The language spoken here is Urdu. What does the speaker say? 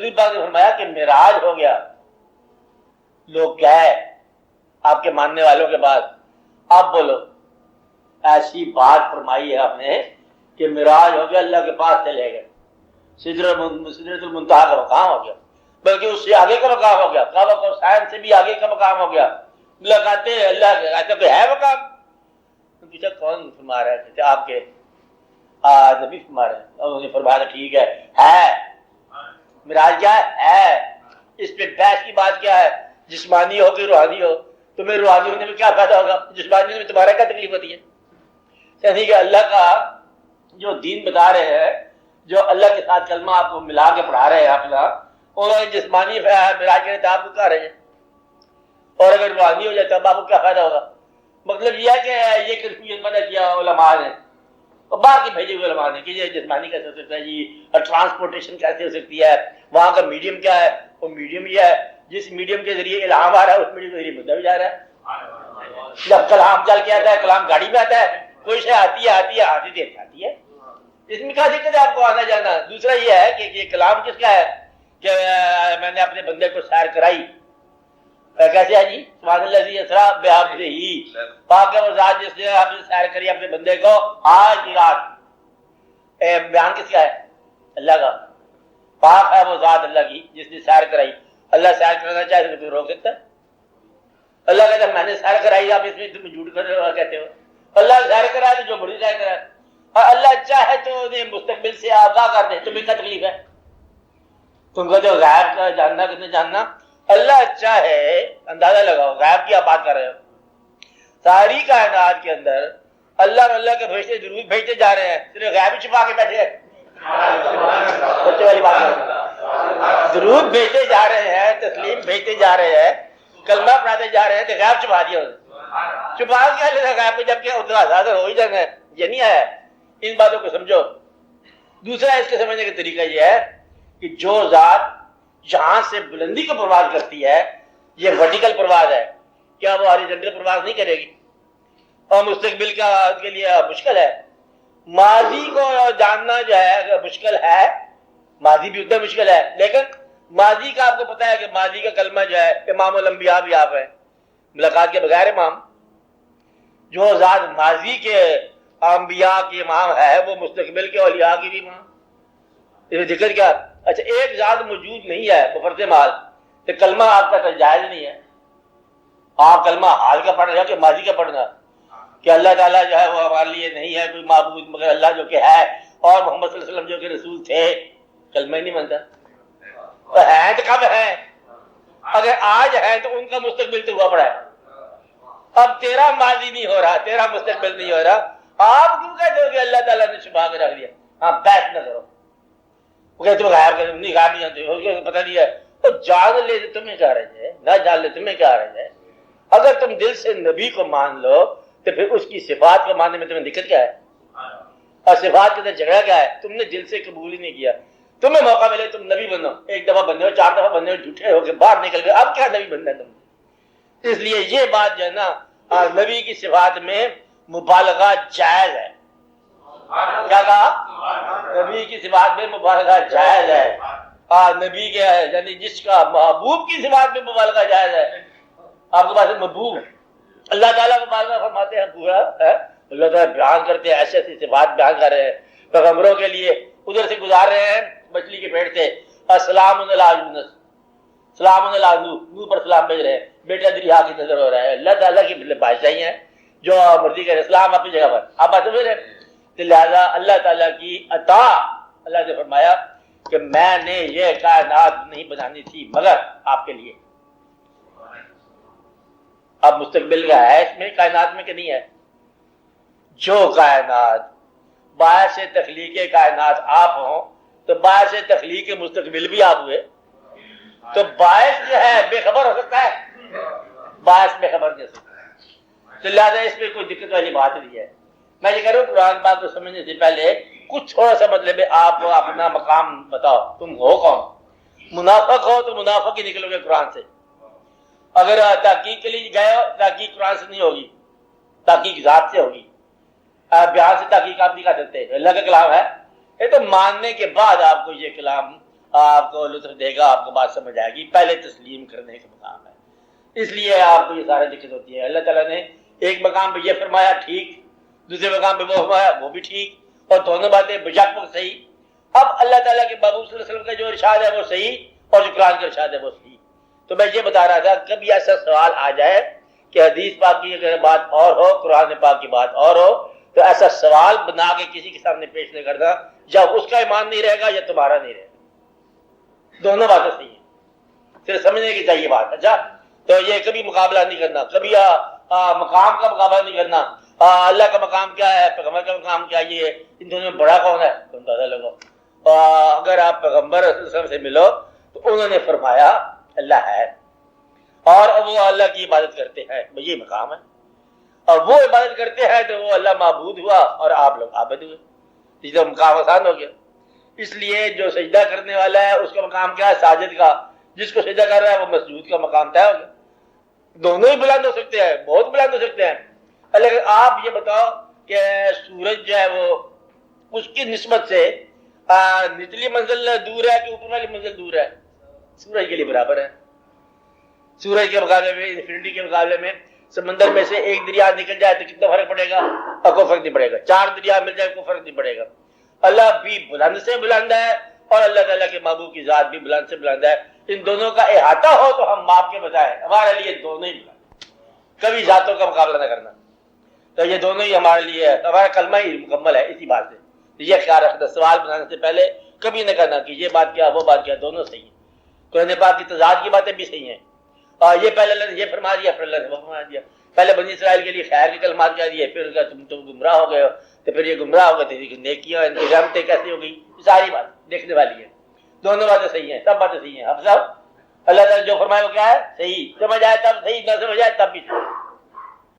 حضور پاک نے فرمایا کہ معراج ہو گیا، لوگ گئے آپ کے ماننے والوں کے پاس، آپ بولو ایسی بات فرمائی ہے آپ نے کہ معراج ہو گیا، اللہ کے پاس چلے گئے، سدرۃ المنتہا کا مقام ہو گیا، بلکہ اس سے آگے کا مقام ہو گیا، کعبہ کو سائن سے بھی آگے کا مقام ہو گیا، ملاقاتیں اللہ کے ایسا کوئی ہے مقام؟ پوچھا کون فرما رہا ہے؟ کہتے آپ کے نبی فرما رہے ہیں۔ انہوں نے فرمایا ٹھیک ہے معراج کیا ہے؟ اس پہ بحث کی بات کیا ہے؟ جسمانی ہو کہ روحانی ہو، تمہیں روحانی ہونے میں کیا فائدہ ہوگا؟ جسمانی ہونے میں تمہارا کیا تکلیف ہوتی ہے؟ یعنی کہ اللہ کا جو دین بتا رہے ہیں، جو اللہ کے ساتھ کلمہ آپ کو ملا کے پڑھا رہے ہیں آپ یہاں، اور جسمانی معراج کرے تو آپ کو کیا رہے ہیں، اور اگر روحانی ہو جائے تو آپ کو کیا فائدہ ہوگا؟ مطلب یہ ہے کہ یہ کنفیوژن پیدا کیا علماء نے، اور باہر کے بھیجے ہوئے علماء نے کہ یہ جسمانی کیسے ہو سکتا ہے جی، اور ٹرانسپورٹیشن کیسے ہو سکتی ہے، وہاں کا میڈیم کیا ہے؟ وہ میڈیم یہ ہے جس میڈیم کے ذریعے الہام آ رہا ہے، اس میڈیم کے ذریعے مدعا بھی جا رہا ہے۔ جب کلام چل کے آتا ہے، کلام گاڑی میں آتا ہے، کوئی شے آتی ہے دیر جاتی ہے، اس میں کیا دقت ہے آپ کو آنا جانا؟ دوسرا یہ ہے کہ یہ کلام کس کا ہے کہ میں نے اپنے بندے کو سیر کرائی، کیسے ہے جی؟ سبحان الذی اسریٰ بعبدہ، پاک ہے وہ ذات جس نے آپ نے سیر کری اپنے بندے کو آج کی رات۔ بیان کس کا ہے؟ اللہ کا۔ پاک ہے وہ ذات اللہ کی جس نے سیر کرائی۔ اللہ سیر کرانا چاہے تو کوئی روک سکتا ہے؟ اللہ کہتا ہے میں نے سیر کرائی، آپ اس میں تم جھوٹ کر رہے ہو کہتے ہو؟ اللہ سیر کرائے تو جو بڑی سیر کرائے، اور اللہ چاہے تو انہیں مستقبل سے آگاہ کر دے، تمہیں کیا تکلیف ہے؟ تم کو جو غیب کا جاننا کتنے جاننا، اللہ چاہے اندازہ لگاؤ غیب کی آپ بات کر رہے ہو، ساری کائنات کے اندر اللہ اور اللہ کے فرشتے درود بھیجتے جا رہے ہیں، صرف غیب ہی چھپا کے بیٹھے ہیں، بچے والی بات ہے، درود بھیجتے جا رہے ہیں، تسلیم بھیجتے جا رہے ہیں، کلمہ پڑھاتے جا رہے ہیں، تو غیب چھپا دیا، چھپا کیا لینا غیب کو جب کہ اتنا زیادہ ہو ہی جانا ہے، یہ نہیں ہے۔ ان باتوں کو سمجھو۔ دوسرا اس کے سمجھنے کا طریقہ یہ ہے کہ جو ذات جہاں سے بلندی کو پرواز کرتی ہے، یہ ورٹیکل پرواز ہے، کیا وہ ہاریزونٹل پرواز نہیں کرے گی؟ اور مستقبل کا کے لیے مشکل ہے، ماضی کو جاننا جو ہے مشکل ہے، ماضی بھی اتنا مشکل ہے، لیکن ماضی کا آپ کو پتا ہے کہ ماضی کا کلمہ جو ہے امام الانبیاء بھی آپ ہیں، ملاقات کے بغیر امام۔ جو ذات ماضی کے انبیاء کی امام ہے وہ مستقبل کے اولیاء کی بھی امام، اس ذکر کیا؟ اچھا ایک ذات موجود نہیں ہے بفرض محال، تو کلمہ آپ کا جائز نہیں ہے، آپ کلمہ حال کا پڑھ رہے ہو کہ ماضی کا پڑھنا، کہ اللہ تعالیٰ جو ہے وہ ہمارے لیے نہیں ہے کوئی معبود مگر اللہ جو کہ ہے، اور محمد صلی اللہ علیہ وسلم جو کہ رسول تھے، کلمہ ہی نہیں بنتا۔ تو ہیں تو کب ہیں؟ اگر آج ہیں تو ان کا مستقبل تو ہوا پڑا ہے، اب تیرا ماضی نہیں ہو رہا، تیرا مستقبل نہیں ہو رہا، آپ کیوں کہتے ہو کہ اللہ تعالیٰ نے چھپا کے رکھ دیا؟ ہاں بحث نہ کرو، وہ کہتے ہو غائب نہیں جانتے ہو، پتہ نہیں ہے، تو جان لے تو تمہیں کیا رہ جائے، نہ جان لے تمہیں کیا رہ جائے۔ اگر تم دل سے نبی کو مان لو تو پھر اس کی صفات کو ماننے میں تمہیں دقت کیا ہے؟ اور صفات کے اندر جھگڑا کیا ہے؟ تم نے دل سے قبول ہی نہیں کیا، تمہیں موقع ملے تم نبی بنو، ایک دفعہ بننے ہو، 4 دفعہ بننے ہو، جھوٹے ہو کے باہر نکل گئے، اب کیا نبی بننا ہے تم؟ اس لیے یہ بات جو ہے نا، نبی کی صفات میں مبالغہ جائز ہے۔ کیا کہا؟ نبی کی صفات میں مبالغہ جائز ہے، نبی کے یعنی جس کا محبوب کی صفات میں مبالغہ جائز ہے۔ آپ کے پاس محبوب اللہ تعالیٰ مبالغہ فرماتے ہیں، پورا اللہ تعالیٰ بیان کرتے ہیں، ایسے ایسی صفات بیان کر رہے ہیں پیغمبروں کے لیے، ادھر سے گزار رہے ہیں مچھلی کے پیٹ سے، السلام علی یونس، سلام علی نوح پر سلام بھیج رہے ہیں، بیٹا دریا کی نظر ہو رہا ہے، اللہ تعالیٰ کی بادشاہی ہیں، جو مرضی کرے، اسلام اپنی جگہ پر، آپ بات سمجھ رہے ہیں؟ لہٰذا اللہ تعالیٰ کی عطا، اللہ نے فرمایا کہ میں نے یہ کائنات نہیں بنانی تھی مگر آپ کے لیے۔ اب مستقبل کا ہے اس میں کائنات میں کہ نہیں ہے؟ جو کائنات باعث تخلیق کائنات آپ ہوں تو باعث تخلیق مستقبل بھی آپ ہوئے، تو باعث جو ہے بے خبر ہو سکتا ہے، باعث بے خبر نہیں ہو سکتا، تو لہٰذا اس میں کوئی دقت والی بات نہیں ہے۔ میں یہ کہہ رہا ہوں قرآن پاک کو سمجھنے سے پہلے کچھ تھوڑا سا مطلب ہے، آپ اپنا مقام بتاؤ، تم ہو کون؟ منافق ہو تو منافق ہی نکلو گے قرآن سے، اگر تحقیق کے لیے گئے ہو تحقیق قرآن سے نہیں ہوگی، تحقیق ذات سے ہوگی، بیان سے تحقیق آپ نہیں کر سکتے، اللہ کا کلام ہے، یہ تو ماننے کے بعد آپ کو یہ کلام آپ کو لطف دے گا، آپ کو بات سمجھ آئے گی، پہلے تسلیم کرنے کا مقام ہے۔ اس لیے آپ کو یہ سارے دقت ہوتی ہے۔ اللہ تعالیٰ نے ایک مقام پہ یہ فرمایا ٹھیک، دوسرے مقام پہ وہ فرمایا وہ بھی ٹھیک، اور دونوں باتیں بجک وقت صحیح۔ اب اللہ تعالیٰ کے محبوب صلی اللہ علیہ وسلم کا جو ارشاد ہے وہ صحیح، اور جو قرآن کا ارشاد ہے وہ صحیح۔ تو میں یہ بتا رہا تھا کبھی ایسا سوال آ جائے کہ حدیث پاک کی اگر بات اور ہو، قرآن پاک کی بات اور ہو، تو ایسا سوال بنا کے کسی کے سامنے پیش نہیں کرنا، جب اس کا ایمان نہیں رہے گا یا تمہارا نہیں رہے گا۔ دونوں باتیں صحیح ہیں، صرف سمجھنے کی چاہیے بات۔ اچھا، تو یہ کبھی مقابلہ نہیں کرنا، کبھی مقام کا مقابلہ نہیں کرنا، اللہ کا مقام کیا ہے، پیغمبر کا مقام کیا، یہ ان دونوں میں بڑا کون ہے، تم اندازہ لگو۔ اگر آپ پیغمبر صلی اللہ علیہ وسلم سے ملو تو انہوں نے فرمایا اللہ ہے، اور وہ اللہ کی عبادت کرتے ہیں، یہ مقام ہے، اور وہ عبادت کرتے ہیں تو وہ اللہ معبود ہوا اور آپ لوگ عابد ہوئے، یہ تو مقام آسان ہو گیا۔ اس لیے جو سجدہ کرنے والا ہے اس کا مقام کیا ہے، ساجد کا، جس کو سجدہ کر رہا ہے وہ مسجود کا مقام طے ہو گیا۔ دونوں ہی بلند ہو سکتے ہیں، بہت بلند ہو سکتے ہیں۔ لیکن آپ یہ بتاؤ کہ سورج جو ہے وہ اس کی نسبت سے نچلی منزل دور ہے کہ اوپر والی منزل دور ہے؟ سورج کے لیے برابر ہے۔ سورج کے مقابلے میں، انفینٹی کے مقابلے میں سمندر میں سے ایک دریا نکل جائے تو کتنا فرق پڑے گا؟ اور کوئی فرق نہیں پڑے گا۔ چار دریا مل جائے کوئی فرق نہیں پڑے گا۔ اللہ بھی بلند سے بلند ہے، اور اللہ تعالیٰ کے محبوب کی ذات بھی بلند سے بلند ہے۔ ان دونوں کا احاطہ ہو تو ہم ماپ کے بجائے ہمارے لیے دونوں ہی بلند، کبھی ذاتوں کا مقابلہ نہ کرنا۔ تو یہ دونوں ہی ہمارے لیے ہے، ہمارا کلمہ ہی مکمل ہے اسی بات سے۔ یہ خیال رکھنا، سوال بنانے سے پہلے کبھی نہ کرنا کہ یہ بات کیا وہ بات کیا، دونوں صحیح ہیں۔ قرآن پاک کی تضاد کی باتیں بھی صحیح ہیں، اور یہ پہلے اللہ نے یہ فرما دیا، پھر اللہ نے وہ فرما دیا۔ پہلے بنی اسرائیل کے لیے خیر کے کلمات کہہ دیے، پھر تم تو گمراہ ہو گئے ہو، تو پھر یہ گمراہ ہو گئے تو نیکیاں ان کی رحمتیں کیسی ہو گئی، یہ ساری بات دیکھنے والی ہے۔ دونوں باتیں صحیح ہیں، سب باتیں صحیح ہیں۔ اب سب اللہ تعالیٰ جو فرمائے وہ کیا ہے، صحیح، سمجھ آئے تب صحیح، نہ سمجھ آئے تب بھی صحیح۔